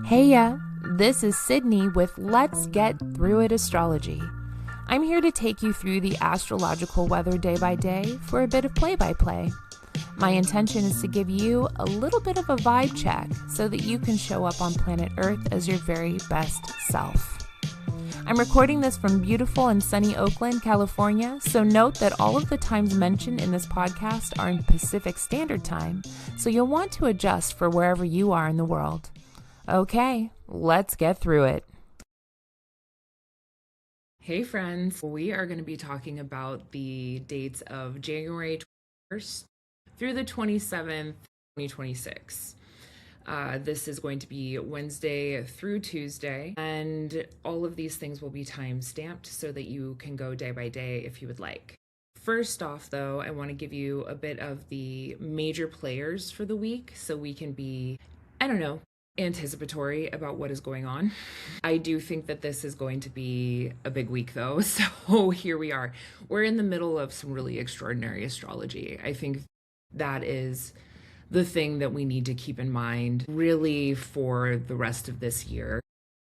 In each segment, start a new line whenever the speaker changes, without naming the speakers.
Hey ya, this is Sydney with Let's Get Through It Astrology. I'm here to take you through the astrological weather day by day for a bit of play-by-play. My intention is to give you a little bit of a vibe check so that you can show up on planet Earth as your very best self. I'm recording this from beautiful and sunny Oakland, California, so note that all of the times mentioned in this podcast are in Pacific Standard Time, so you'll want to adjust for wherever you are in the world. Okay, let's get through it. Hey friends, we are going to be talking about the dates of January 21st through the 27th, 2026. This is going to be Wednesday through Tuesday, and all of these things will be time stamped so that you can go day by day if you would like. First off, though, I want to give you a bit of the major players for the week so we can be, anticipatory about what is going on. I do think that this is going to be a big week, though, so here we are. We're in the middle of some really extraordinary astrology. I think that is the thing that we need to keep in mind really for the rest of this year.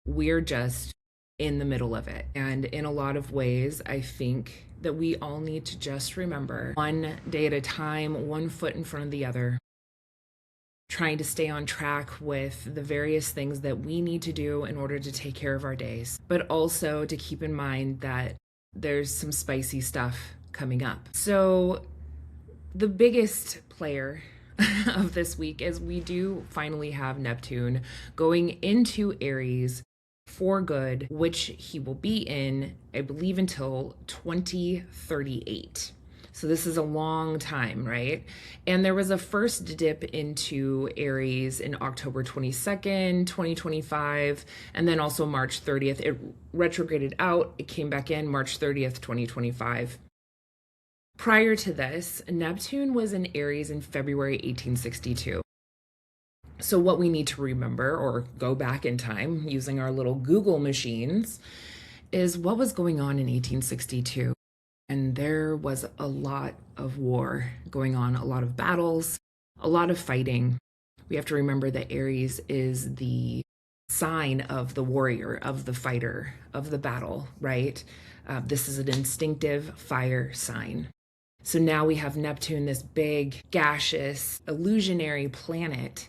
We're just in the middle of it. And in a lot of ways, I think that we all need to just remember one day at a time, one foot in front of the other, trying to stay on track with the various things that we need to do in order to take care of our days, but also to keep in mind that there's some spicy stuff coming up. So the biggest player of this week is we do finally have Neptune going into Aries for good, which he will be in, I believe, until 2038. So this is a long time, right? And there was a first dip into Aries in October 22nd, 2025, and then also March 30th. It retrograded out. It came back in March 30th, 2025. Prior to this, Neptune was in Aries in February 1862. So what we need to remember, or go back in time using our little Google machines, is what was going on in 1862. And there was a lot of war going on, a lot of battles, a lot of fighting. We have to remember that Aries is the sign of the warrior, of the fighter, of the battle, right? This is an instinctive fire sign. So now we have Neptune, this big, gaseous, illusionary planet,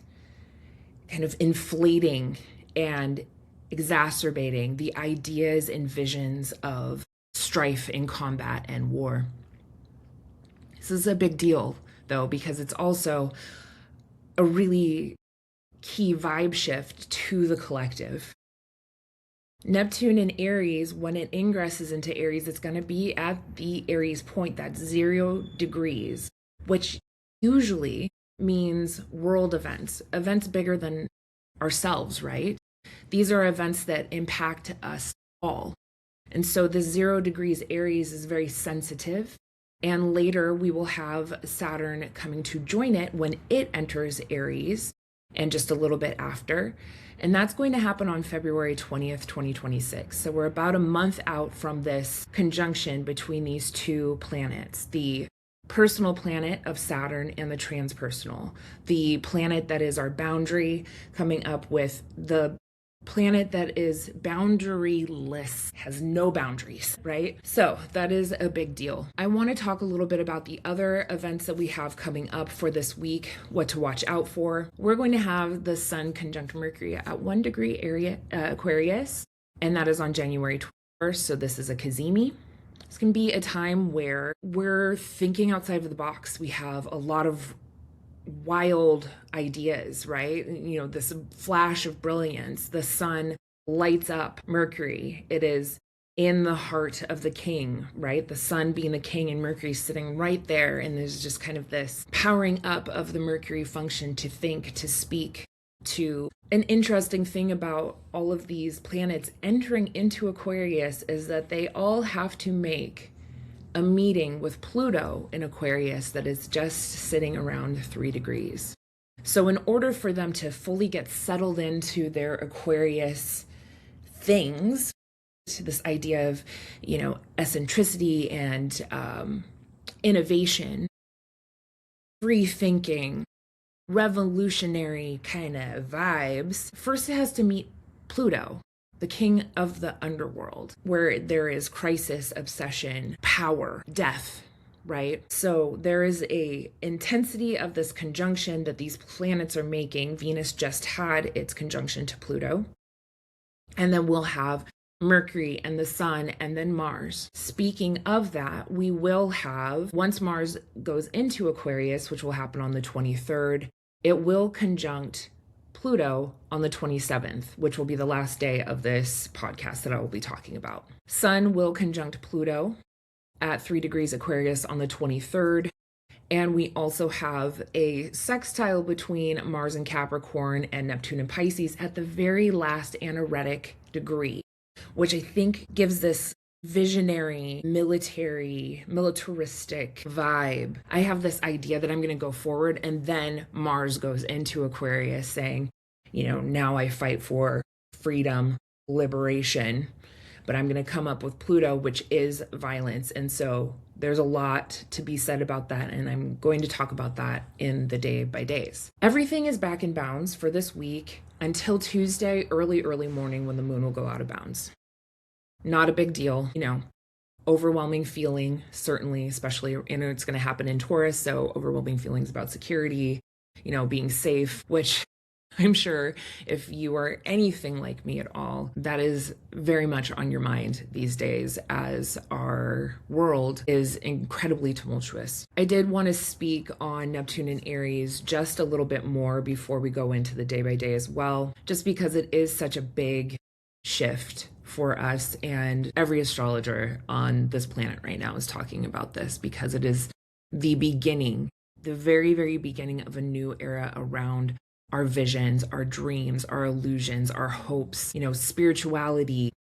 kind of inflating and exacerbating the ideas and visions of strife in combat and war. This is a big deal, though, because it's also a really key vibe shift to the collective. Neptune in Aries, when it ingresses into Aries, it's going to be at the Aries point, that's 0 degrees, which usually means world events bigger than ourselves, right? These are events that impact us all. And so the 0 degrees Aries is very sensitive. And later we will have Saturn coming to join it when it enters Aries, and just a little bit after. And that's going to happen on February 20th, 2026. So we're about a month out from this conjunction between these two planets, the personal planet of Saturn and the transpersonal, the planet that is our boundary coming up with the planet that is boundaryless, has no boundaries, right? So that is a big deal. I want to talk a little bit about the other events that we have coming up for this week, what to watch out for. We're going to have the Sun conjunct Mercury at 1 degree Aquarius, and that is on January 21st. So this is a Cazimi. It's going to be a time where we're thinking outside of the box. We have a lot of wild ideas, right? You know, this flash of brilliance. The sun lights up Mercury. It is in the heart of the king, right? The sun being the king and Mercury sitting right there. And there's just kind of this powering up of the Mercury function to think, to speak, to. An interesting thing about all of these planets entering into Aquarius is that they all have to make a meeting with Pluto in Aquarius that is just sitting around 3 degrees. So in order for them to fully get settled into their Aquarius things, to this idea of, eccentricity and innovation, free thinking, revolutionary kind of vibes, first it has to meet Pluto, the king of the underworld, where there is crisis, obsession, power, death, right? So there is a intensity of this conjunction that these planets are making. Venus just had its conjunction to Pluto. And then we'll have Mercury and the Sun and then Mars. Speaking of that, we will have, once Mars goes into Aquarius, which will happen on the 23rd, it will conjunct Pluto on the 27th, which will be the last day of this podcast that I will be talking about. Sun will conjunct Pluto at 3 degrees Aquarius on the 23rd. And we also have a sextile between Mars and Capricorn and Neptune and Pisces at the very last anaretic degree, which I think gives this visionary, militaristic vibe. I have this idea that I'm going to go forward, and then Mars goes into Aquarius saying, now I fight for freedom, liberation, but I'm going to come up with Pluto, which is violence. And so there's a lot to be said about that, and I'm going to talk about that in the day by days. Everything is back in bounds for this week until Tuesday, early morning, when the moon will go out of bounds. Not a big deal, overwhelming feeling, certainly, especially, it's going to happen in Taurus, so overwhelming feelings about security, being safe, which I'm sure if you are anything like me at all, that is very much on your mind these days as our world is incredibly tumultuous. I did want to speak on Neptune and Aries just a little bit more before we go into the day by day as well, just because it is such a big shift for us, and every astrologer on this planet right now is talking about this because it is the beginning, the very, very beginning of a new era around our visions, our dreams, our illusions, our hopes, spirituality.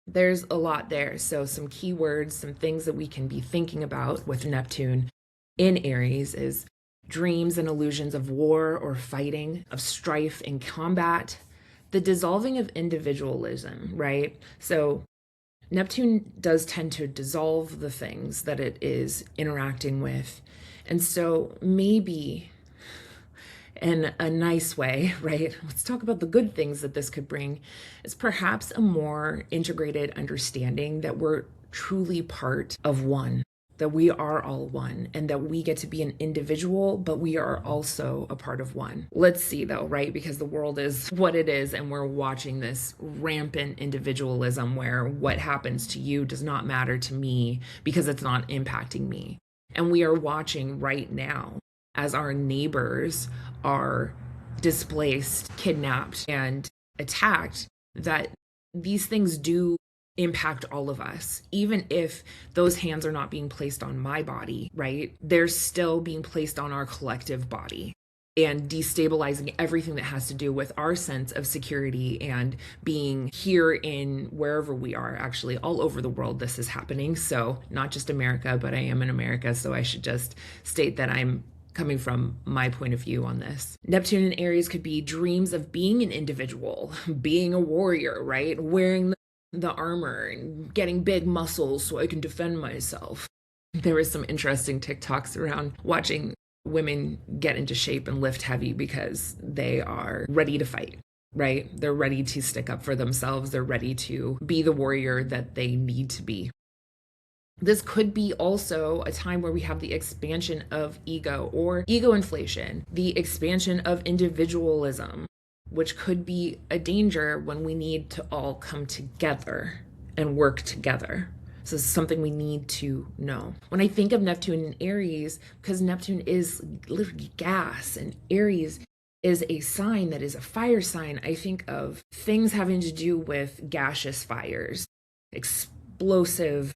There's a lot there. So some keywords, some things that we can be thinking about with Neptune in Aries is dreams and illusions of war or fighting, of strife and combat, the dissolving of individualism, right? So Neptune does tend to dissolve the things that it is interacting with. And so maybe in a nice way, right? Let's talk about the good things that this could bring. Is perhaps a more integrated understanding that we're truly part of one, that we are all one, and that we get to be an individual, but we are also a part of one. Let's see though, right? Because the world is what it is, and we're watching this rampant individualism where what happens to you does not matter to me because it's not impacting me. And we are watching right now as our neighbors are displaced, kidnapped, and attacked, that these things do impact all of us. Even if those hands are not being placed on my body, right? They're still being placed on our collective body and destabilizing everything that has to do with our sense of security and being here in wherever we are. Actually, all over the world this is happening. So not just America, but I am in America, so I should just state that I'm coming from my point of view on this. Neptune and Aries could be dreams of being an individual, being a warrior, right? Wearing the armor and getting big muscles so I can defend myself. There was some interesting TikToks around watching women get into shape and lift heavy because they are ready to fight, right? They're ready to stick up for themselves. They're ready to be the warrior that they need to be. This could be also a time where we have the expansion of ego or ego inflation, the expansion of individualism, which could be a danger when we need to all come together and work together. So this is something we need to know. When I think of Neptune and Aries, because Neptune is literally gas and Aries is a sign that is a fire sign, I think of things having to do with gaseous fires, explosive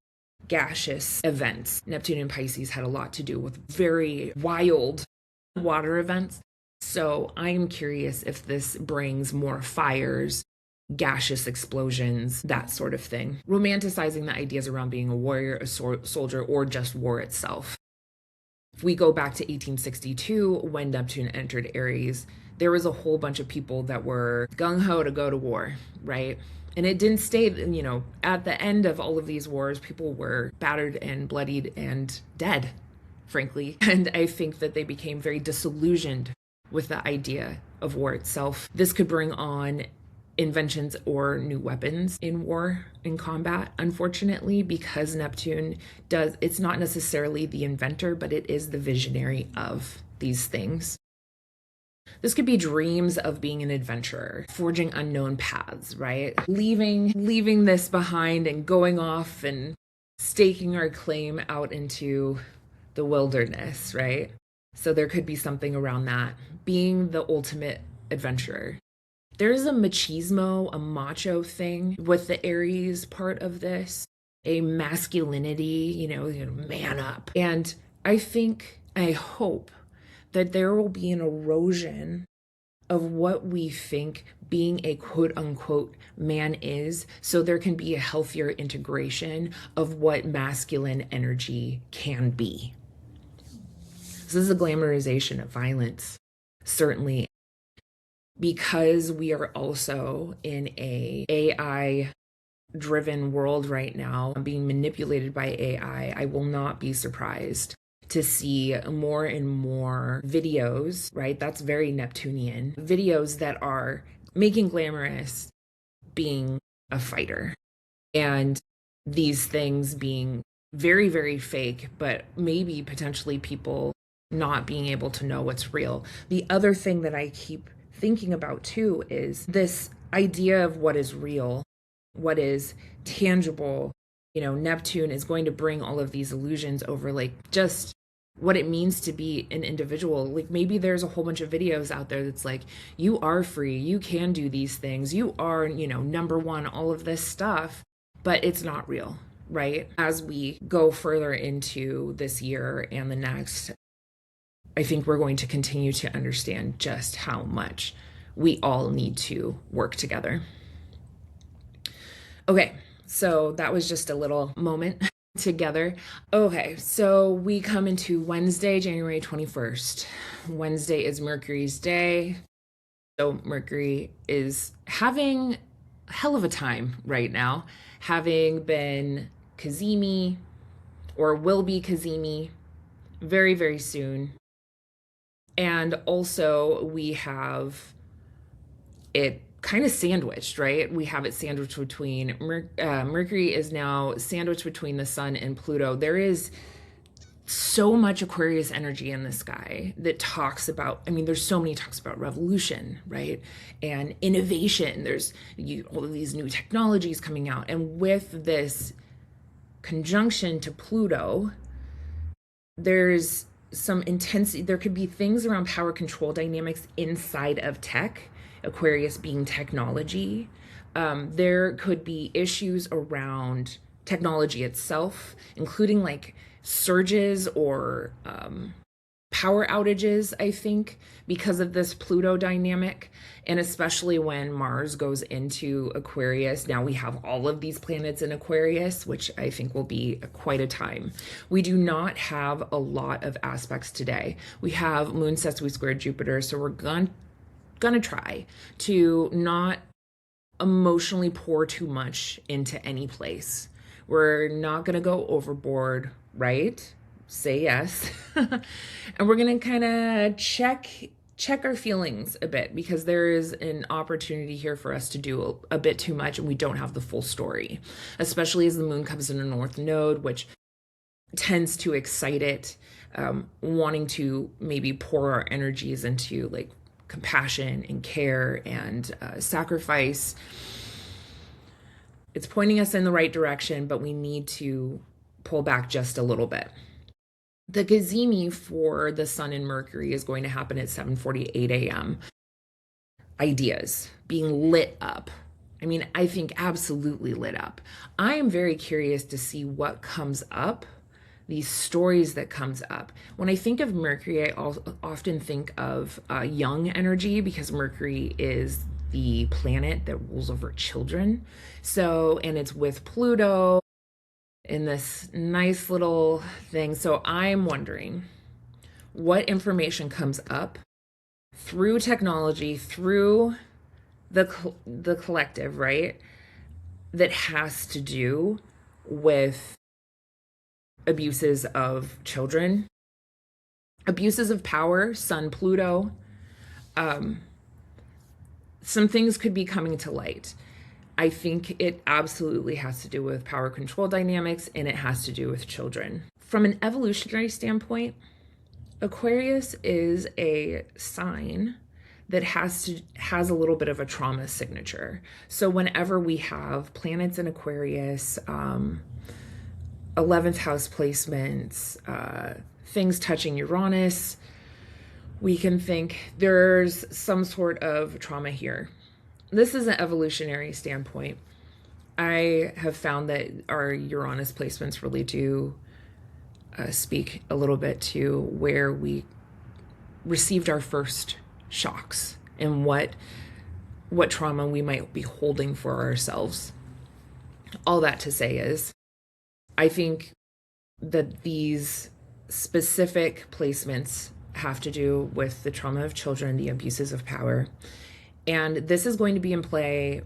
gaseous events. Neptune and Pisces had a lot to do with very wild water events. So I'm curious if this brings more fires, gaseous explosions, that sort of thing. Romanticizing the ideas around being a warrior, a soldier, or just war itself. If we go back to 1862, when Neptune entered Aries, there was a whole bunch of people that were gung-ho to go to war, right? And it didn't stay, at the end of all of these wars, people were battered and bloodied and dead, frankly. And I think that they became very disillusioned with the idea of war itself. This could bring on inventions or new weapons in war, in combat, unfortunately, because Neptune does, it's not necessarily the inventor, but it is the visionary of these things. This could be dreams of being an adventurer, forging unknown paths, right? Leaving this behind and going off and staking our claim out into the wilderness, right? So there could be something around that. Being the ultimate adventurer. There's a machismo, a macho thing with the Aries part of this, a masculinity, man up. And I hope that there will be an erosion of what we think being a quote unquote man is, so there can be a healthier integration of what masculine energy can be. This is a glamorization of violence, certainly, because we are also in a AI driven world right now, being manipulated by AI. I will not be surprised to see more and more videos, right? That's very Neptunian. Videos that are making glamorous being a fighter, and these things being very, very fake, but maybe potentially people not being able to know what's real. The other thing that I keep thinking about too is this idea of what is real, what is tangible. Neptune is going to bring all of these illusions over, like just what it means to be an individual. Like maybe there's a whole bunch of videos out there that's like, you are free, you can do these things, you are, number one, all of this stuff, but it's not real, right? As we go further into this year and the next, I think we're going to continue to understand just how much we all need to work together. Okay, so that was just a little moment together. Okay, so we come into Wednesday, January 21st. Wednesday is Mercury's day. So Mercury is having a hell of a time right now, having been Cazimi, or will be Cazimi very, very soon. And also we have it kind of sandwiched, right? We have it sandwiched between Mercury is now sandwiched between the Sun and Pluto. There is so much Aquarius energy in the sky that talks about, there's so many talks about revolution, right? And innovation. There's all of these new technologies coming out. And with this conjunction to Pluto, there's some intensity. There could be things around power control dynamics inside of tech, Aquarius being technology. There could be issues around technology itself, including like surges or power outages, I think, because of this Pluto dynamic. And especially when Mars goes into Aquarius. Now we have all of these planets in Aquarius, which I think will be quite a time. We do not have a lot of aspects today. We have Moon sextile square Jupiter, so we're gonna try to not emotionally pour too much into any place. We're not gonna go overboard, right? Say yes. And we're gonna kind of check our feelings a bit, because there is an opportunity here for us to do a bit too much and we don't have the full story, especially as the moon comes in a north node, which tends to excite it, wanting to maybe pour our energies into like compassion and care and sacrifice. It's pointing us in the right direction, but we need to pull back just a little bit. The Gazimi for the Sun and Mercury is going to happen at 7:48 a.m. Ideas being lit up. I think absolutely lit up. I am very curious to see what comes up, these stories that comes up. When I think of Mercury, I often think of young energy, because Mercury is the planet that rules over children. So, and it's with Pluto in this nice little thing. So I'm wondering what information comes up through technology, through the collective, right? That has to do with abuses of children, abuses of power, Sun, Pluto, some things could be coming to light. I think it absolutely has to do with power control dynamics, and it has to do with children. From an evolutionary standpoint, Aquarius is a sign that has a little bit of a trauma signature. So whenever we have planets in Aquarius, 11th house placements, things touching Uranus, we can think there's some sort of trauma here. This is an evolutionary standpoint. I have found that our Uranus placements really do speak a little bit to where we received our first shocks and what trauma we might be holding for ourselves. All that to say is, I think that these specific placements have to do with the trauma of children, the abuses of power. And this is going to be in play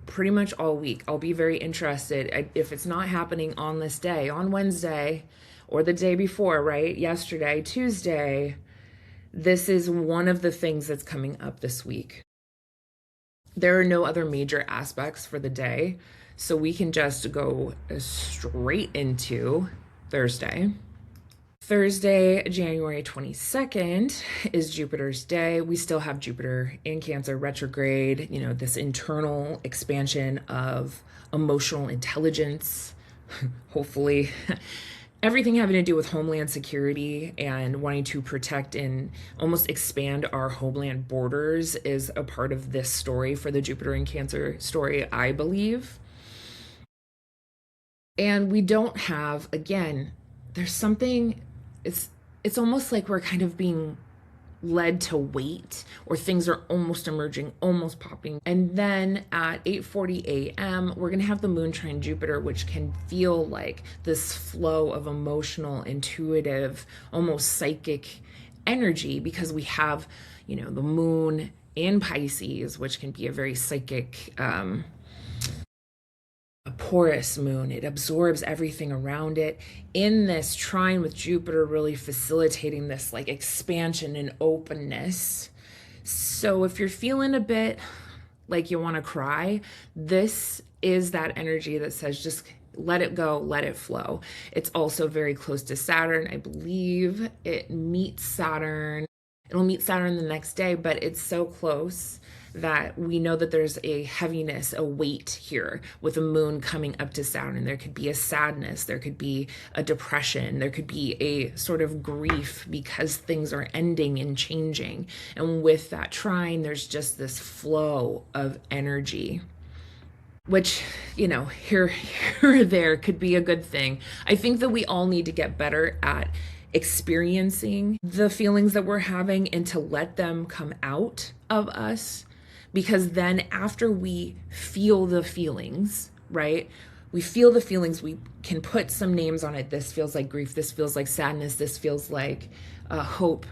pretty much all week. I'll be very interested if it's not happening on this day, on Wednesday, or the day before, right? Yesterday, Tuesday. This is one of the things that's coming up this week. There are no other major aspects for the day, so we can just go straight into Thursday. Thursday, January 22nd is Jupiter's day. We still have Jupiter in Cancer retrograde, this internal expansion of emotional intelligence, hopefully. Everything having to do with homeland security and wanting to protect and almost expand our homeland borders is a part of this story for the Jupiter in Cancer story, I believe. And we don't have, again, there's something, it's almost like we're kind of being led to wait, or things are almost emerging, almost popping. And then at 8:40 a.m., we're going to have the moon trine Jupiter, which can feel like this flow of emotional, intuitive, almost psychic energy, because we have, the moon in Pisces, which can be a very psychic, a porous moon. It absorbs everything around it. In this trine with Jupiter, really facilitating this like expansion and openness. So if you're feeling a bit like you want to cry, this is that energy that says just let it go, let it flow. It's also very close to Saturn. I believe it meets Saturn. It'll meet Saturn the next day, but it's so close that we know that there's a heaviness, a weight here with the moon coming up to Saturn. There could be a sadness, there could be a depression, there could be a sort of grief because things are ending and changing. And with that trine, there's just this flow of energy, which, here or there could be a good thing. I think that we all need to get better at experiencing the feelings that we're having and to let them come out of us. Because then after we feel the feelings, right? We feel the feelings, we can put some names on it. This feels like grief. This feels like sadness. This feels like hope.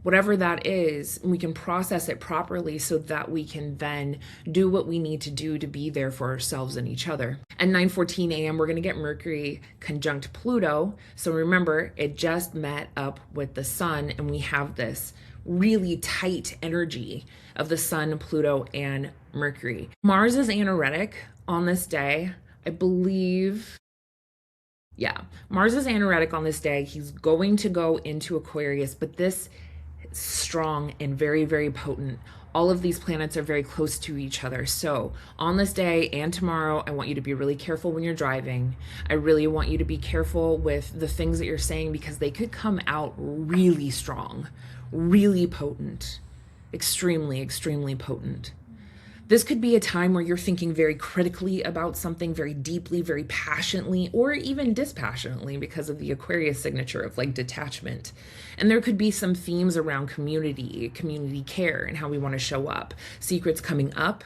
Whatever that is, we can process it properly so that we can then do what we need to do to be there for ourselves and each other. At 9:14 a.m., we're going to get Mercury conjunct Pluto. So remember, it just met up with the sun, and we have this really tight energy of the sun, Pluto, and Mercury. Mars is anoretic on this day, I believe. Yeah, Mars is anoretic on this day. He's going to go into Aquarius, but this is strong and very, very potent. All of these planets are very close to each other. So on this day and tomorrow, I want you to be really careful when you're driving. I really want you to be careful with the things that you're saying, because they could come out really strong, really potent, extremely, extremely potent. This could be a time where you're thinking very critically about something, very deeply, very passionately, or even dispassionately because of the Aquarius signature of like detachment. And there could be some themes around community care, and how we want to show up. Secrets coming up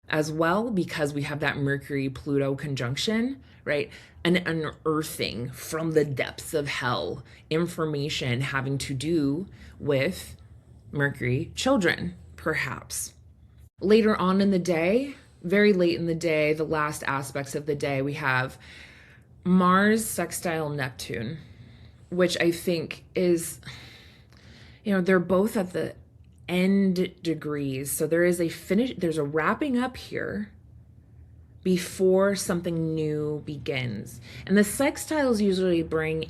as well, because we have that Mercury-Pluto conjunction, right? An unearthing from the depths of hell, information having to do with Mercury children, perhaps. Later on in the day, very late in the day, the last aspects of the day, we have Mars sextile Neptune, which I think is, they're both at the end degrees. So there is a finish, there's a wrapping up here before something new begins. And the sextiles usually bring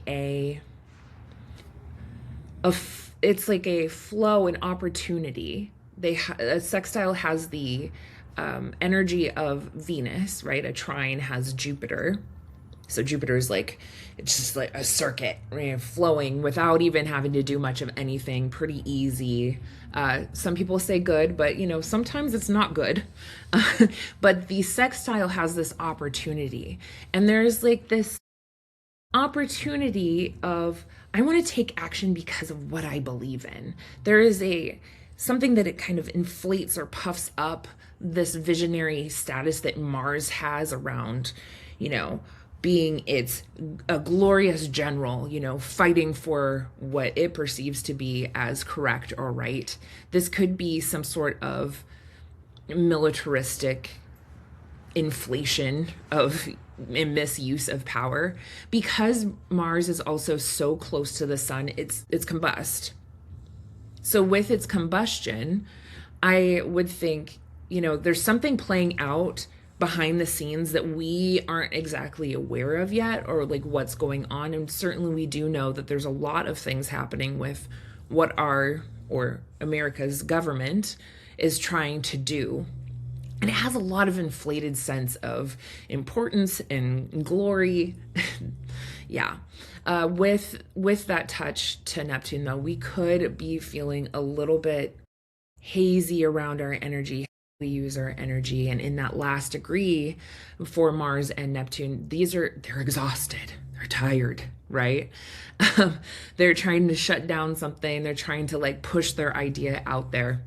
it's like a flow, an opportunity. A sextile has the energy of Venus, right? A trine has Jupiter. So Jupiter is like, it's just like a circuit, right, flowing without even having to do much of anything, pretty easy. Some people say good, but sometimes it's not good. But the sextile has this opportunity, and there's like this opportunity of, I want to take action because of what I believe in. There is something that it kind of inflates or puffs up this visionary status that Mars has around, being a glorious general, fighting for what it perceives to be as correct or right. This could be some sort of militaristic inflation of and misuse of power. Because Mars is also so close to the sun, it's combust. So with its combustion, I would think, there's something playing out behind the scenes that we aren't exactly aware of yet, or like what's going on. And certainly we do know that there's a lot of things happening with what America's government is trying to do. And it has a lot of inflated sense of importance and glory. Yeah. With that touch to Neptune, though, we could be feeling a little bit hazy around our energy. We use our energy, and in that last degree for Mars and Neptune, they're exhausted, they're tired, right? They're trying to shut down something, they're trying to like push their idea out there.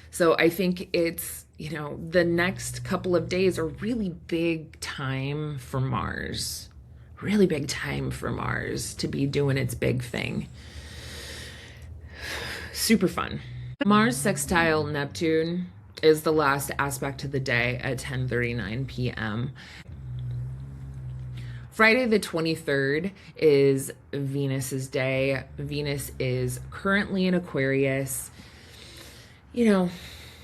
So I think it's, the next couple of days are really big time for Mars. Really big time for Mars to be doing its big thing. Super fun. Mars sextile Neptune is the last aspect of the day at 10:39 p.m. Friday the 23rd is Venus's day. Venus is currently in Aquarius.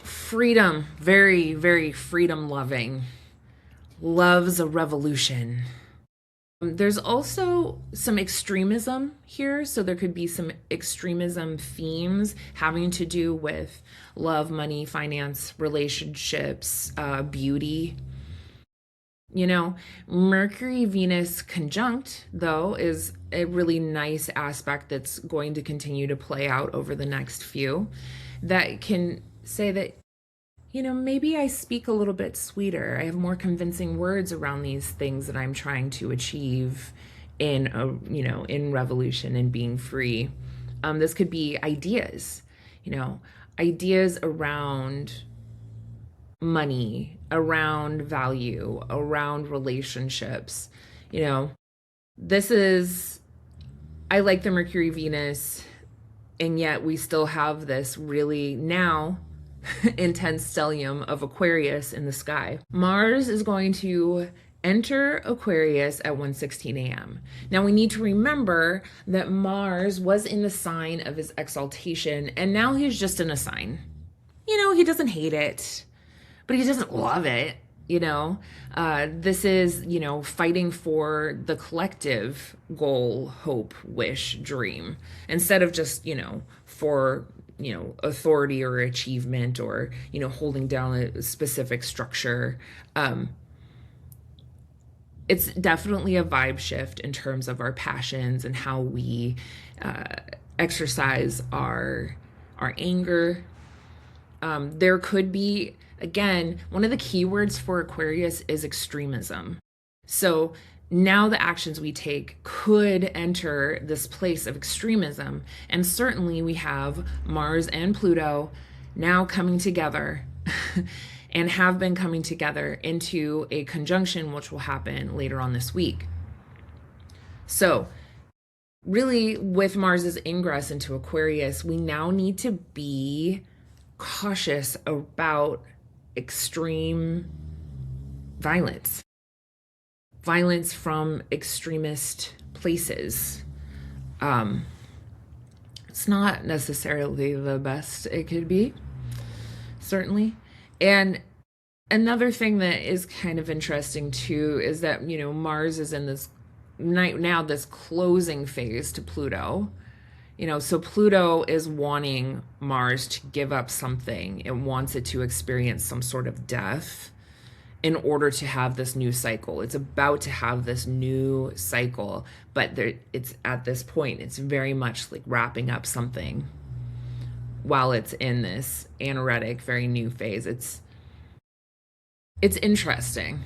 Freedom, very, very freedom loving, loves a revolution. There's also some extremism here. So there could be some extremism themes having to do with love, money, finance, relationships, beauty. Mercury Venus conjunct, though, is a really nice aspect that's going to continue to play out over the next few, that can say that, maybe I speak a little bit sweeter. I have more convincing words around these things that I'm trying to achieve in revolution and being free. This could be ideas, ideas around money, around value, around relationships. I like the Mercury Venus, and yet we still have this really now intense stellium of Aquarius in the sky. Mars is going to enter Aquarius at 1:16 a.m. Now we need to remember that Mars was in the sign of his exaltation, and now he's just in a sign. He doesn't hate it, but he doesn't love it. This is, fighting for the collective goal, hope, wish, dream, instead of just, for, authority or achievement, or, holding down a specific structure. It's definitely a vibe shift in terms of our passions and how we exercise our anger. There could be, again, one of the keywords for Aquarius is extremism. So now the actions we take could enter this place of extremism. And certainly we have Mars and Pluto now coming together and have been coming together into a conjunction, which will happen later on this week. So really, with Mars's ingress into Aquarius, we now need to be cautious about extreme violence from extremist places. It's not necessarily the best it could be, certainly. And another thing that is kind of interesting too is that, Mars is in this night now, this closing phase to Pluto. So Pluto is wanting Mars to give up something. It wants it to experience some sort of death in order to have this new cycle. It's about to have this new cycle, but it's at this point, it's very much like wrapping up something while it's in this anaretic, very new phase. It's interesting.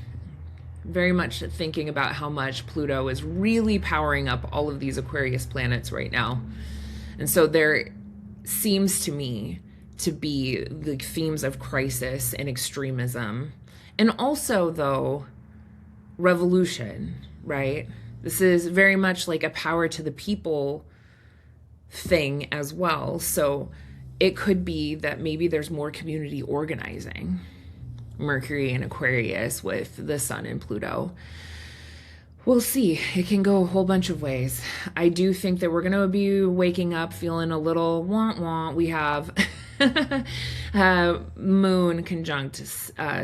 Very much thinking about how much Pluto is really powering up all of these Aquarius planets right now. And so there seems to me to be the themes of crisis and extremism. And also, though, revolution, right? This is very much like a power to the people thing as well. So it could be that maybe there's more community organizing. Mercury and Aquarius with the Sun and Pluto. We'll see. It can go a whole bunch of ways. I do think that we're going to be waking up feeling a little wah-wah. We have Moon conjunct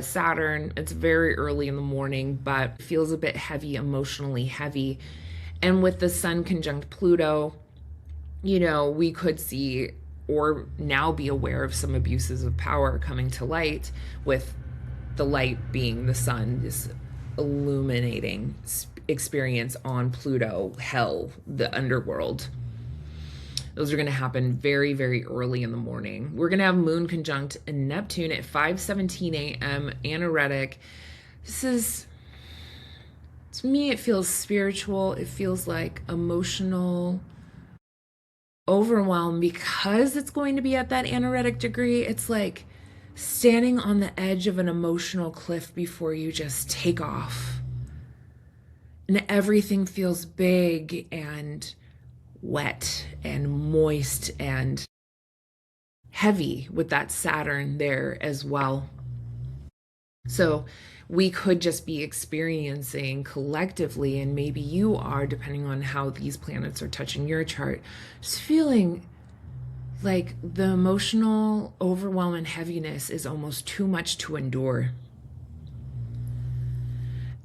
Saturn. It's very early in the morning, but feels a bit heavy, emotionally heavy. And with the Sun conjunct Pluto, we could see or now be aware of some abuses of power coming to light, with the light being the Sun, this illuminating experience on Pluto, hell, the underworld. Those are going to happen very, very early in the morning. We're going to have Moon conjunct Neptune at 5:17 a.m. anaretic. To me, it feels spiritual. It feels like emotional overwhelm because it's going to be at that anaretic degree. It's like standing on the edge of an emotional cliff before you just take off. And everything feels big and wet and moist and heavy with that Saturn there as well. So we could just be experiencing collectively, and maybe you are, depending on how these planets are touching your chart, just feeling like the emotional overwhelm and heaviness is almost too much to endure.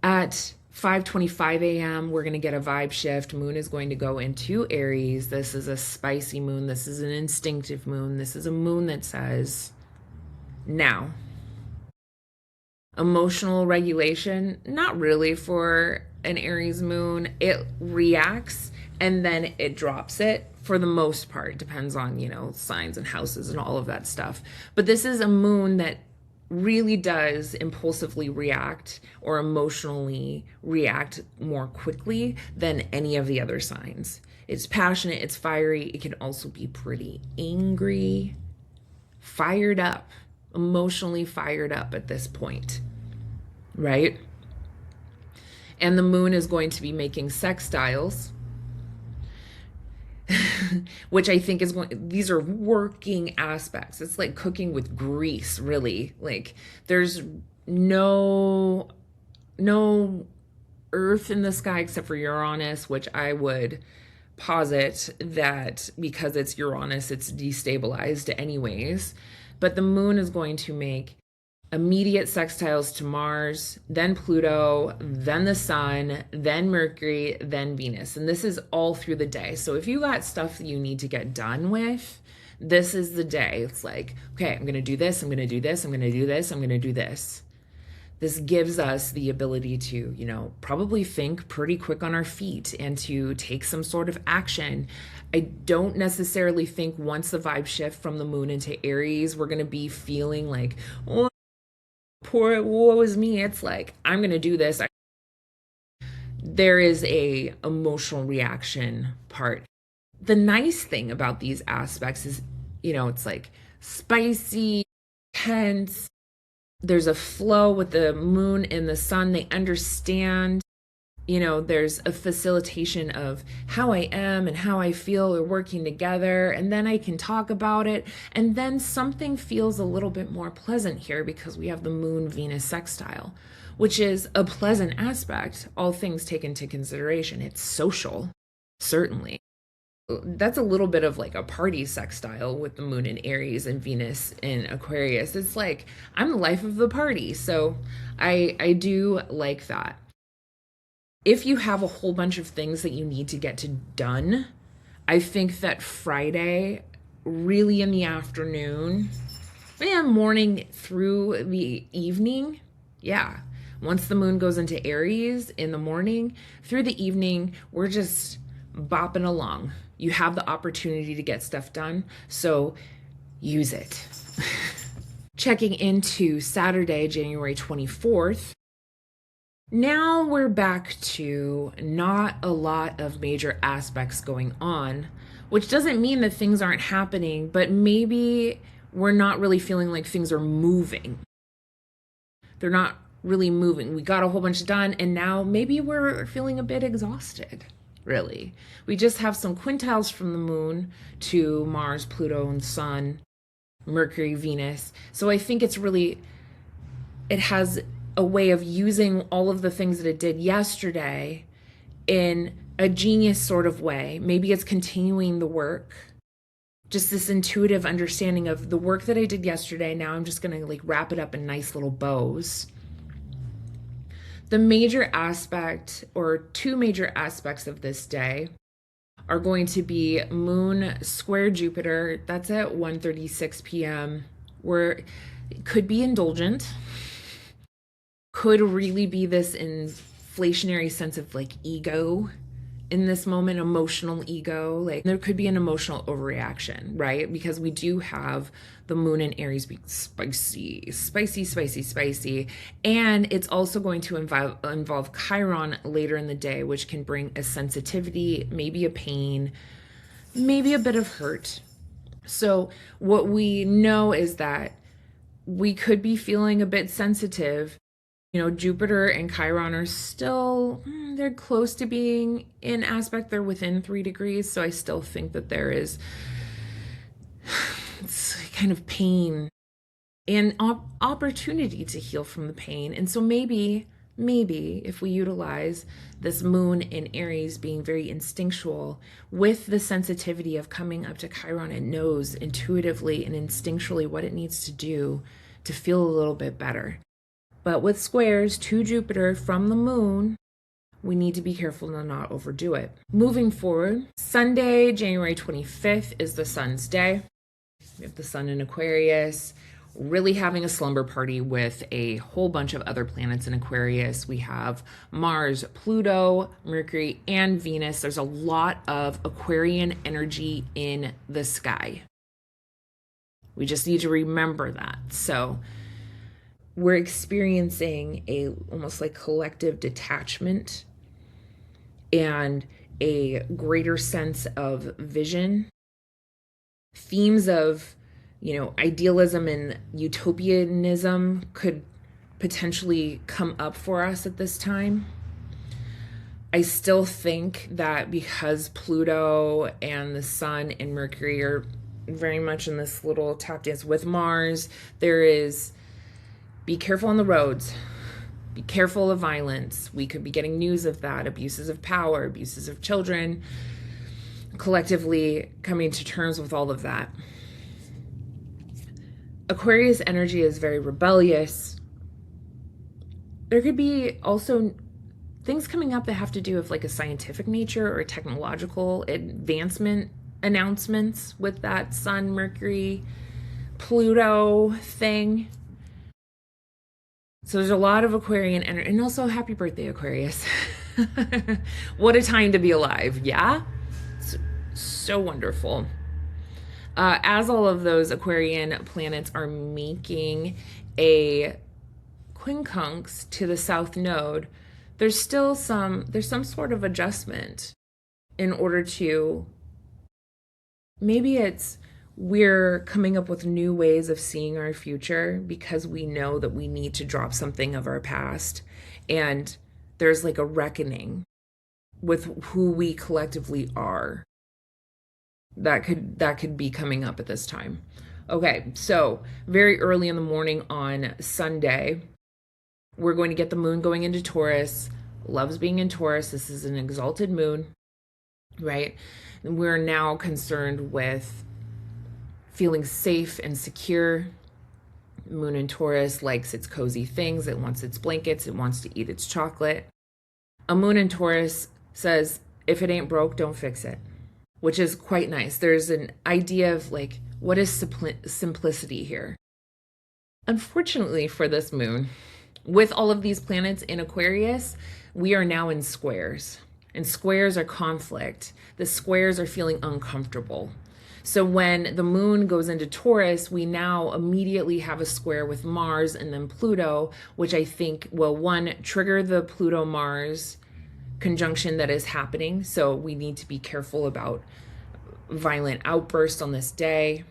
At 5:25 a.m., we're going to get a vibe shift. Moon is going to go into Aries. This is a spicy moon. This is an instinctive moon. This is a moon that says, now. Emotional regulation, not really for an Aries moon. It reacts and then it drops it for the most part. Depends on, signs and houses and all of that stuff. But this is a moon that really does impulsively react or emotionally react more quickly than any of the other signs. It's passionate, it's fiery, it can also be pretty angry, fired up, emotionally fired up at this point, right? And the moon is going to be making sextiles, which I think is these are working aspects. It's like cooking with grease, really. Like there's no earth in the sky except for Uranus, which I would posit that because it's Uranus, it's destabilized anyways. But the moon is going to make immediate sextiles to Mars, then Pluto, then the Sun, then Mercury, then Venus. And this is all through the day. So if you got stuff that you need to get done with, this is the day. It's like, okay, I'm going to do this, I'm going to do this, I'm going to do this, I'm going to do this. This gives us the ability to, probably think pretty quick on our feet and to take some sort of action. I don't necessarily think once the vibe shift from the moon into Aries, we're going to be feeling like, oh, poor, woe is me. It's like, I'm going to do this. There is a emotional reaction part. The nice thing about these aspects is, it's like spicy, tense. There's a flow with the moon and the sun. They understand, there's a facilitation of how I am and how I feel are working together. And then I can talk about it. And then something feels a little bit more pleasant here because we have the moon Venus sextile, which is a pleasant aspect, all things taken into consideration. It's social, certainly. that's a little bit of like a party sextile with the moon in Aries and Venus in Aquarius. It's like I'm the life of the party. So I do like that. If you have a whole bunch of things that you need to get to done, I think that Friday, really in the afternoon, yeah, morning through the evening, yeah. Once the moon goes into Aries in the morning, through the evening, we're just bopping along. You have the opportunity to get stuff done, so use it. Checking into Saturday, January 24th. Now we're back to not a lot of major aspects going on, which doesn't mean that things aren't happening, but maybe we're not really feeling like things are moving. They're not really moving. We got a whole bunch done, and now maybe we're feeling a bit exhausted, really. We just have some quintiles from the moon to Mars, Pluto, and Sun, Mercury, Venus. So I think it has a way of using all of the things that it did yesterday in a genius sort of way. Maybe it's continuing the work, just this intuitive understanding of the work that I did yesterday. Now I'm just going to like wrap it up in nice little bows. The major aspect, or two major aspects of this day, are going to be Moon square Jupiter. That's at 1:36 p.m. Where it could be indulgent, could really be this inflationary sense of like ego in this moment, emotional ego. Like there could be an emotional overreaction, right? Because we do have the moon in Aries being spicy, spicy, spicy, spicy. And it's also going to involve Chiron later in the day, which can bring a sensitivity, maybe a pain, maybe a bit of hurt. So what we know is that we could be feeling a bit sensitive. Jupiter and Chiron are still, they're close to being in aspect. They're within 3 degrees. So I still think that there is it's kind of pain and opportunity to heal from the pain. And so maybe if we utilize this moon in Aries being very instinctual with the sensitivity of coming up to Chiron, it knows intuitively and instinctually what it needs to do to feel a little bit better. But with squares to Jupiter from the moon, we need to be careful to not overdo it. Moving forward, Sunday, January 25th is the sun's day. We have the sun in Aquarius, really having a slumber party with a whole bunch of other planets in Aquarius. We have Mars, Pluto, Mercury, and Venus. There's a lot of Aquarian energy in the sky. We just need to remember that. So we're experiencing a almost like collective detachment and a greater sense of vision. Themes of, idealism and utopianism could potentially come up for us at this time. I still think that because Pluto and the Sun and Mercury are very much in this little tap dance with Mars, there is be careful on the roads. Be careful of violence. We could be getting news of that, abuses of power, abuses of children, collectively coming to terms with all of that. Aquarius energy is very rebellious. There could be also things coming up that have to do with like a scientific nature or technological advancement announcements with that Sun, Mercury, Pluto thing. So there's a lot of Aquarian energy, and also happy birthday, Aquarius. What a time to be alive. Yeah. So wonderful. As all of those Aquarian planets are making a quincunx to the south node, there's some sort of adjustment in order to, maybe it's we're coming up with new ways of seeing our future because we know that we need to drop something of our past, and there's like a reckoning with who we collectively are that could be coming up at this time. Okay, so very early in the morning on Sunday, we're going to get the moon going into Taurus. Loves being in Taurus. This is an exalted moon. right? We're now concerned with feeling safe and secure. Moon in Taurus likes its cozy things, it wants its blankets, it wants to eat its chocolate. A moon in Taurus says, if it ain't broke, don't fix it, which is quite nice. There's an idea of like, what is simplicity here? Unfortunately for this moon, with all of these planets in Aquarius, we are now in squares. And squares are conflict. The squares are feeling uncomfortable. So when the moon goes into Taurus, we now immediately have a square with Mars and then Pluto, which I think will, one, trigger the Pluto Mars conjunction that is happening. So we need to be careful about violent outbursts on this day.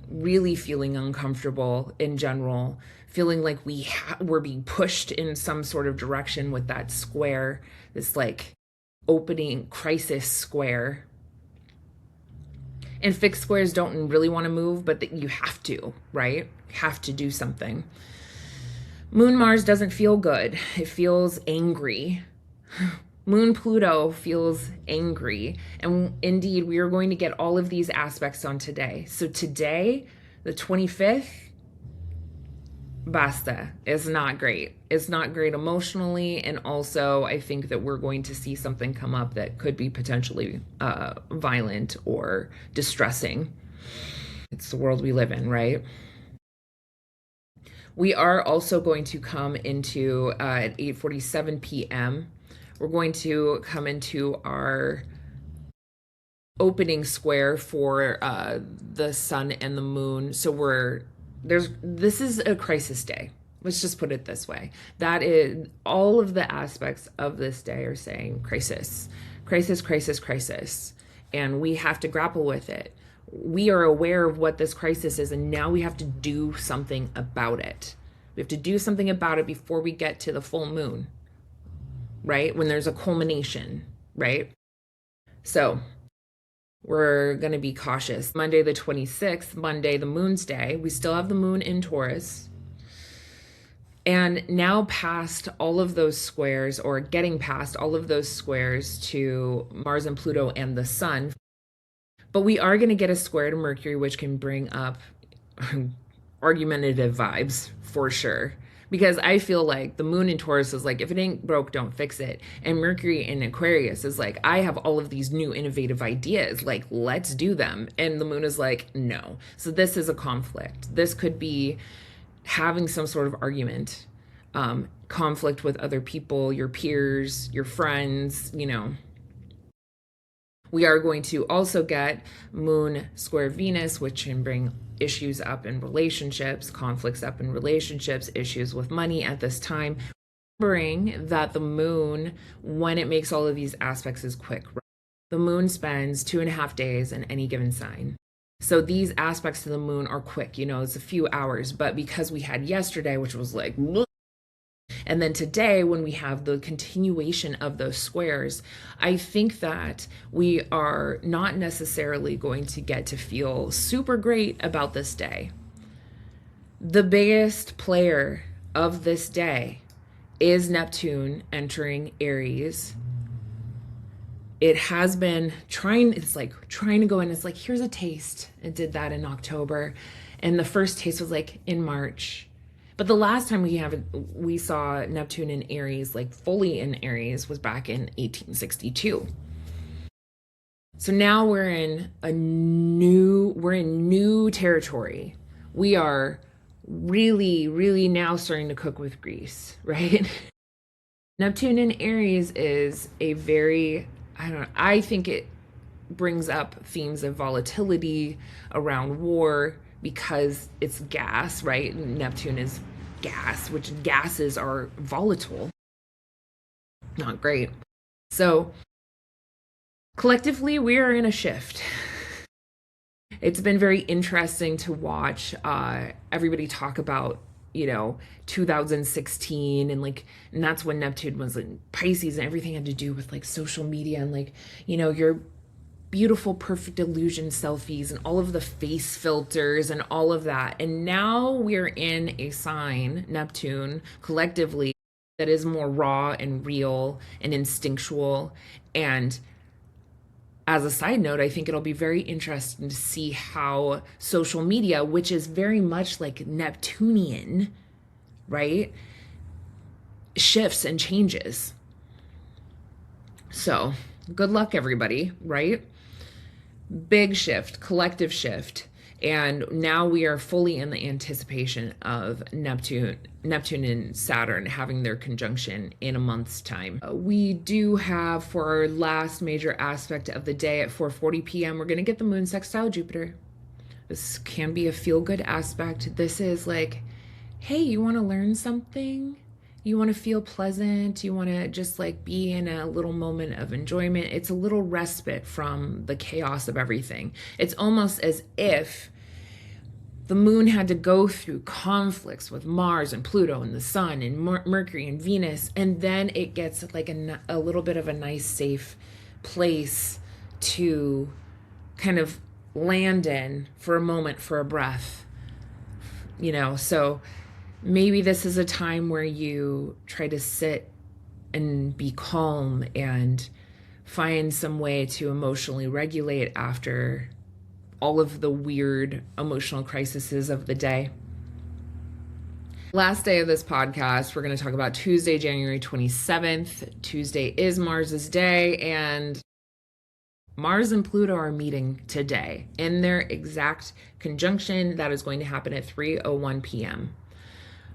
Really feeling uncomfortable in general, feeling like we're being pushed in some sort of direction with that square, this like opening crisis square. And fixed squares don't really want to move, but you have to, right? Have to do something. Moon Mars doesn't feel good. It feels angry. Moon Pluto feels angry. And indeed, we are going to get all of these aspects on today. So today, the 25th, basta. It's not great. It's not great emotionally. And also, I think that we're going to see something come up that could be potentially violent or distressing. It's the world we live in, right? We are also going to come into at 8:47 p.m. We're going to come into our opening square for the sun and the moon. So this is a crisis day. Let's just put it this way. That is, all of the aspects of this day are saying crisis, crisis, crisis, crisis. And we have to grapple with it. We are aware of what this crisis is, and now we have to do something about it. We have to do something about it before we get to the full moon, right? When there's a culmination, right? So we're going to be cautious. Monday, the 26th, Monday, the moon's day, we still have the moon in Taurus. And now past all of those squares, or getting past all of those squares to Mars and Pluto and the sun. But we are going to get a square to Mercury, which can bring up argumentative vibes for sure. Because I feel like the moon in Taurus is like, if it ain't broke, don't fix it. And Mercury in Aquarius is like, I have all of these new innovative ideas. Like, let's do them. And the moon is like, no. So this is a conflict. This could be having some sort of argument, conflict with other people, your peers, your friends, you know. We are going to also get Moon square Venus, which can bring issues up in relationships, conflicts up in relationships, issues with money at this time. Remembering that the moon, when it makes all of these aspects, is quick. The moon spends 2.5 days in any given sign. So these aspects of the moon are quick, you know, it's a few hours. But because we had yesterday, which was like, and then today, when we have the continuation of those squares, I think that we are not necessarily going to get to feel super great about this day. The biggest player of this day is Neptune entering Aries. It has been trying to go in. It's like, here's a taste. It did that in October. And the first taste was like in March. But the last time we saw Neptune in Aries, like fully in Aries, was back in 1862. So now we're in new territory. We are really, really now starting to cook with grease, right? Neptune in Aries is a very, I think it brings up themes of volatility around war, because it's gas, right? Neptune is gas, which gases are volatile. Not great. So collectively, we are in a shift. It's been very interesting to watch everybody talk about, 2016 and that's when Neptune was in Pisces, and everything had to do with like social media and your beautiful, perfect illusion selfies and all of the face filters and all of that. And now we're in a sign, Neptune, collectively, that is more raw and real and instinctual. And as a side note, I think it'll be very interesting to see how social media, which is very much like Neptunian, right, shifts and changes. So, good luck, everybody, right? Big shift, collective shift. And now we are fully in the anticipation of Neptune and Saturn having their conjunction in a month's time. We do have, for our last major aspect of the day at 4:40 p.m., we're going to get the moon sextile Jupiter. This can be a feel-good aspect. This is like, hey, you want to learn something? You want to feel pleasant. You want to just like be in a little moment of enjoyment. It's a little respite from the chaos of everything. It's almost as if the moon had to go through conflicts with Mars and Pluto and the sun and Mercury and Venus. And then it gets like a little bit of a nice, safe place to kind of land in for a moment, for a breath, so maybe this is a time where you try to sit and be calm and find some way to emotionally regulate after all of the weird emotional crises of the day. Last day of this podcast, we're going to talk about Tuesday, January 27th. Tuesday is Mars's day, and Mars and Pluto are meeting today in their exact conjunction. That is going to happen at 3:01 p.m.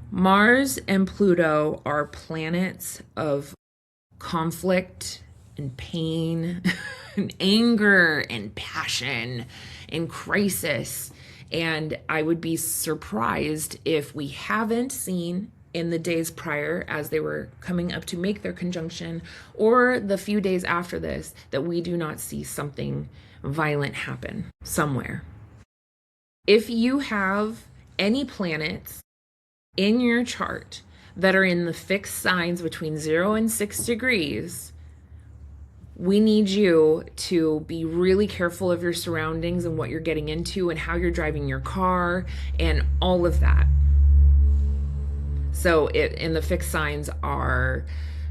Mars and Pluto are planets of conflict and pain and anger and passion and crisis. And I would be surprised if we haven't seen in the days prior, as they were coming up to make their conjunction, or the few days after this, that we do not see something violent happen somewhere. If you have any planets in your chart that are in the fixed signs between 0 and 6 degrees, we need you to be really careful of your surroundings and what you're getting into and how you're driving your car and all of that. So in the fixed signs are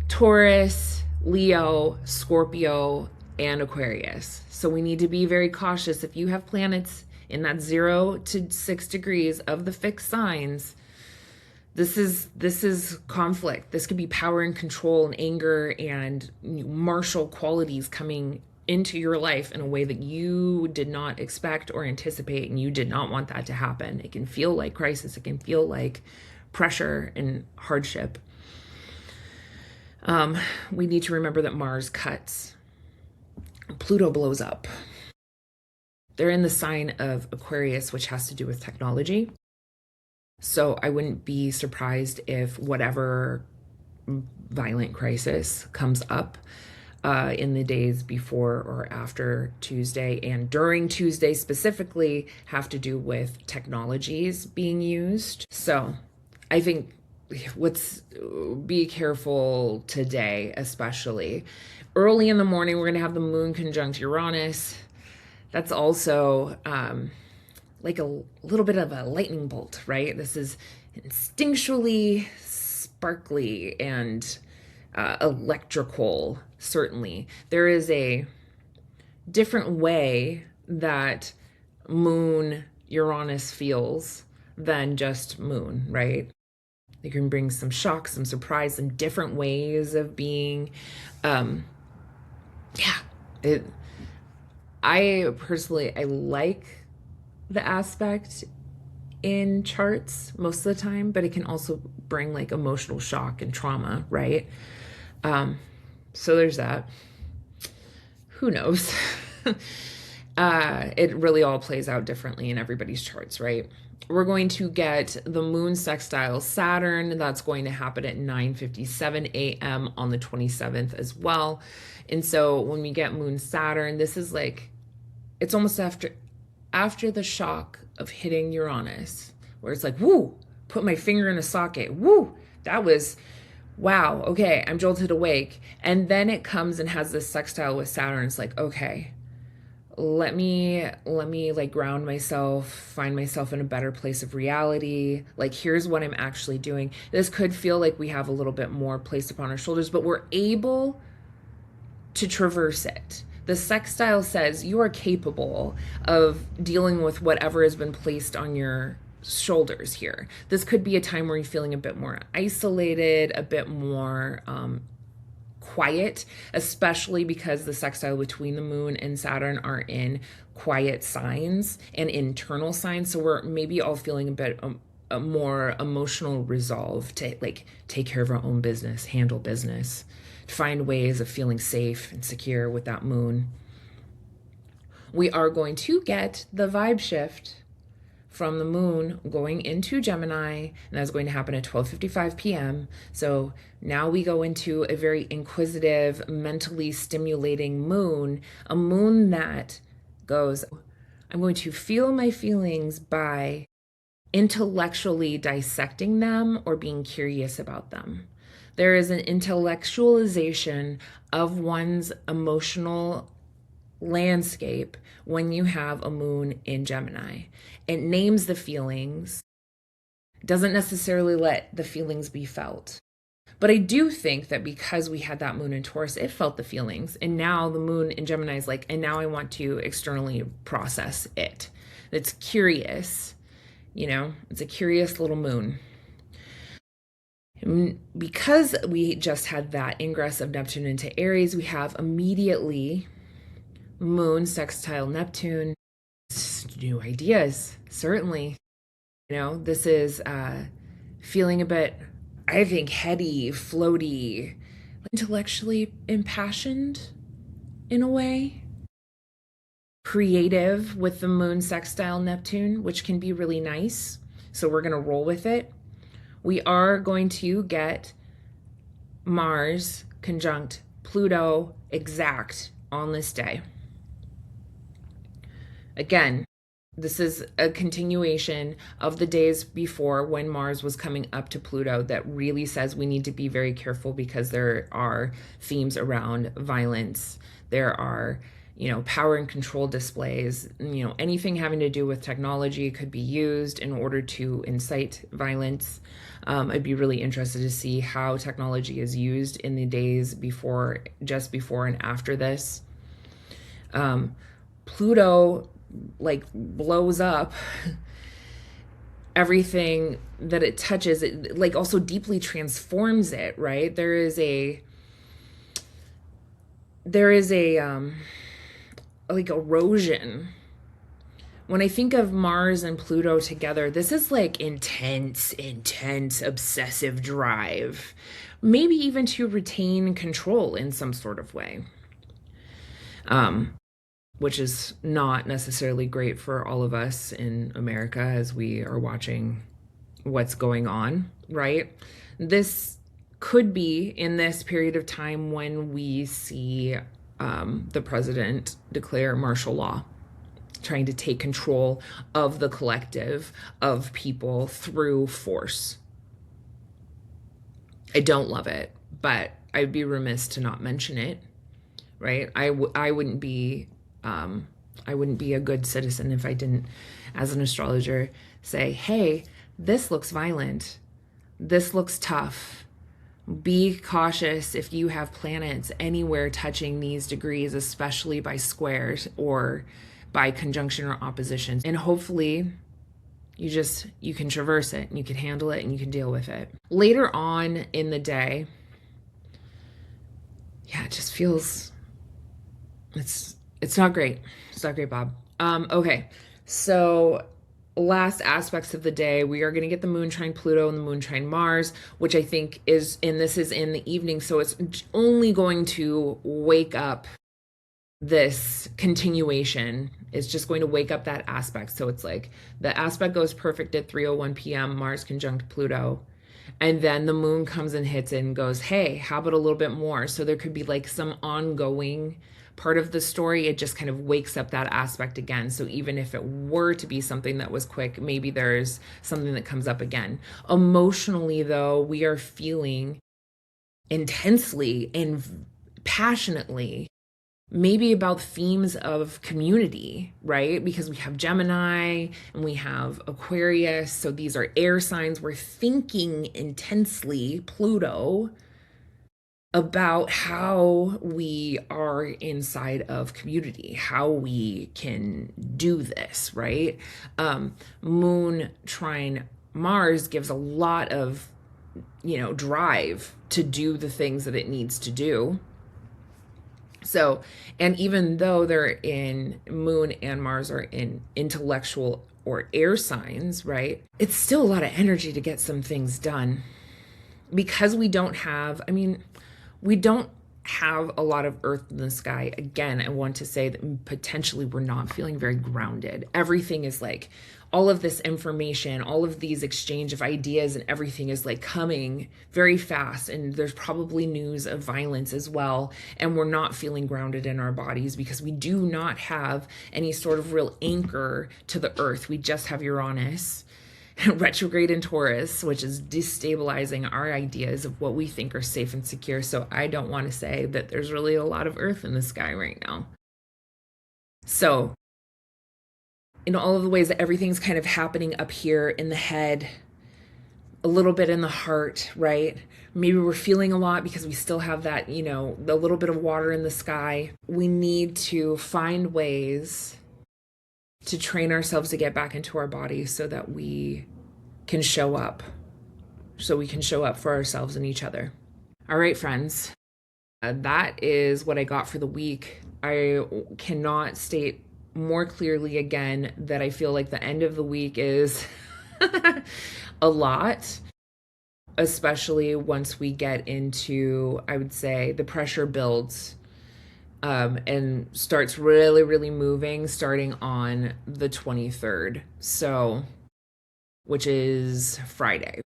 Taurus, Leo, Scorpio, and Aquarius. So we need to be very cautious. If you have planets in that 0 to 6 degrees of the fixed signs, this is conflict. This could be power and control and anger and martial qualities coming into your life in a way that you did not expect or anticipate, and you did not want that to happen. It can feel like crisis. It can feel like pressure and hardship. We need to remember that Mars cuts. Pluto blows up. They're in the sign of Aquarius, which has to do with technology. So I wouldn't be surprised if whatever violent crisis comes up in the days before or after Tuesday and during Tuesday specifically have to do with technologies being used. So I think be careful today, especially. Early in the morning, we're going to have the moon conjunct Uranus. That's also like a little bit of a lightning bolt, right? This is instinctually sparkly and electrical, certainly. There is a different way that moon Uranus feels than just moon, right? It can bring some shock, some surprise, some different ways of being. I personally like the aspect in charts most of the time, but it can also bring like emotional shock and trauma, right? So there's that. Who knows? It really all plays out differently in everybody's charts, right? We're going to get the moon sextile Saturn. That's going to happen at 9:57 a.m. on the 27th as well. And so when we get moon Saturn, this is like, it's almost after the shock of hitting Uranus, where it's like, woo, put my finger in a socket. Woo, that was, wow, okay, I'm jolted awake. And then it comes and has this sextile with Saturn. It's like, okay, let me like ground myself, find myself in a better place of reality. Like, here's what I'm actually doing. This could feel like we have a little bit more placed upon our shoulders, but we're able to traverse it. The sextile says you are capable of dealing with whatever has been placed on your shoulders here. This could be a time where you're feeling a bit more isolated, a bit more quiet, especially because the sextile between the moon and Saturn are in quiet signs and internal signs. So we're maybe all feeling a bit a more emotional resolve to like take care of our own business, handle business, find ways of feeling safe and secure with that moon. We are going to get the vibe shift from the moon going into Gemini, and that's going to happen at 12:55 p.m. So now we go into a very inquisitive, mentally stimulating moon, a moon that goes, I'm going to feel my feelings by intellectually dissecting them or being curious about them. There is an intellectualization of one's emotional landscape when you have a moon in Gemini. It names the feelings, doesn't necessarily let the feelings be felt. But I do think that because we had that moon in Taurus, it felt the feelings. And now the moon in Gemini is like, and now I want to externally process it. It's curious, it's a curious little moon. Because we just had that ingress of Neptune into Aries, we have immediately moon sextile Neptune. New ideas, certainly. This is feeling a bit, I think, heady, floaty, intellectually impassioned in a way. Creative with the moon sextile Neptune, which can be really nice. So we're going to roll with it. We are going to get Mars conjunct Pluto exact on this day. Again, this is a continuation of the days before when Mars was coming up to Pluto that really says we need to be very careful because there are themes around violence. There are, power and control displays. Anything having to do with technology could be used in order to incite violence. I'd be really interested to see how technology is used in the days before, just before and after this. Pluto blows up everything that it touches. It also deeply transforms it, right? There is a erosion. When I think of Mars and Pluto together, this is intense, obsessive drive, maybe even to retain control in some sort of way. Which is not necessarily great for all of us in America as we are watching what's going on, right? This could be in this period of time when we see the president declare martial law, trying to take control of the collective of people through force. I don't love it, but I'd be remiss to not mention it, right? I wouldn't be a good citizen if I didn't, as an astrologer, say, hey, this looks violent. This looks tough. Be cautious if you have planets anywhere touching these degrees, especially by squares or by conjunction or opposition. And hopefully you can traverse it and you can handle it and you can deal with it. Later on in the day, it just feels, it's not great. It's not great, Bob. Okay, so last aspects of the day, we are going to get the moon trine Pluto and the moon trine Mars, which I think is in the evening, so it's only going to wake up this continuation. It's just going to wake up that aspect. So it's the aspect goes perfect at 3:01 p.m. Mars conjunct Pluto. And then the moon comes and hits it and goes, hey, how about a little bit more? So there could be some ongoing part of the story. It just kind of wakes up that aspect again. So even if it were to be something that was quick, maybe there's something that comes up again. Emotionally, though, we are feeling intensely and passionately maybe about themes of community, right? Because we have Gemini and we have Aquarius. So these are air signs. We're thinking intensely. Pluto about how we are inside of community, how we can do this, right? Moon trine Mars gives a lot of, drive to do the things that it needs to do. So, and even though they're in Moon and Mars are in intellectual or air signs, right? It's still a lot of energy to get some things done because we don't have a lot of earth in the sky. Again, I want to say that potentially we're not feeling very grounded. Everything is like all of this information, all of these exchange of ideas and everything is like coming very fast. And there's probably news of violence as well. And we're not feeling grounded in our bodies because we do not have any sort of real anchor to the earth. We just have Uranus retrograde in Taurus, which is destabilizing our ideas of what we think are safe and secure. So I don't want to say that there's really a lot of earth in the sky right now. So, in all of the ways that everything's kind of happening up here in the head, a little bit in the heart, right? Maybe we're feeling a lot because we still have that, a little bit of water in the sky. We need to find ways to train ourselves to get back into our bodies so that we can show up. So we can show up for ourselves and each other. All right, friends. That is what I got for the week. I cannot state more clearly again that I feel like the end of the week is a lot, especially once we get into, I would say, the pressure builds and starts really, really moving starting on the 23rd. So, which is Friday.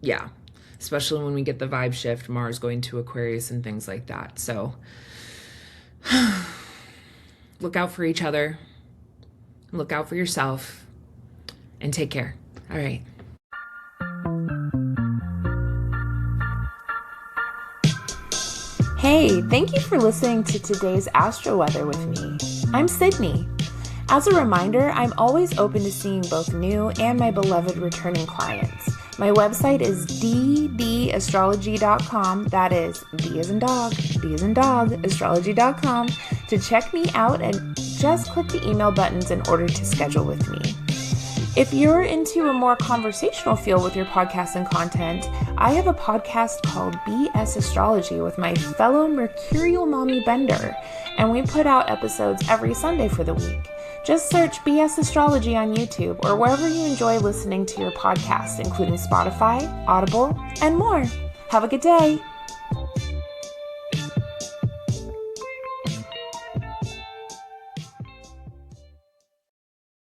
Yeah. Especially when we get the vibe shift, Mars going to Aquarius and things like that. So look out for each other, look out for yourself, and take care. All right.
Hey, thank you for listening to today's Astro Weather with me. I'm Sydney. As a reminder, I'm always open to seeing both new and my beloved returning clients. My website is ddastrology.com. That is D as in dog, astrology.com to check me out and just click the email buttons in order to schedule with me. If you're into a more conversational feel with your podcast and content, I have a podcast called BS Astrology with my fellow Mercurial Mommy Bender, and we put out episodes every Sunday for the week. Just search BS Astrology on YouTube or wherever you enjoy listening to your podcast, including Spotify, Audible, and more. Have a good day.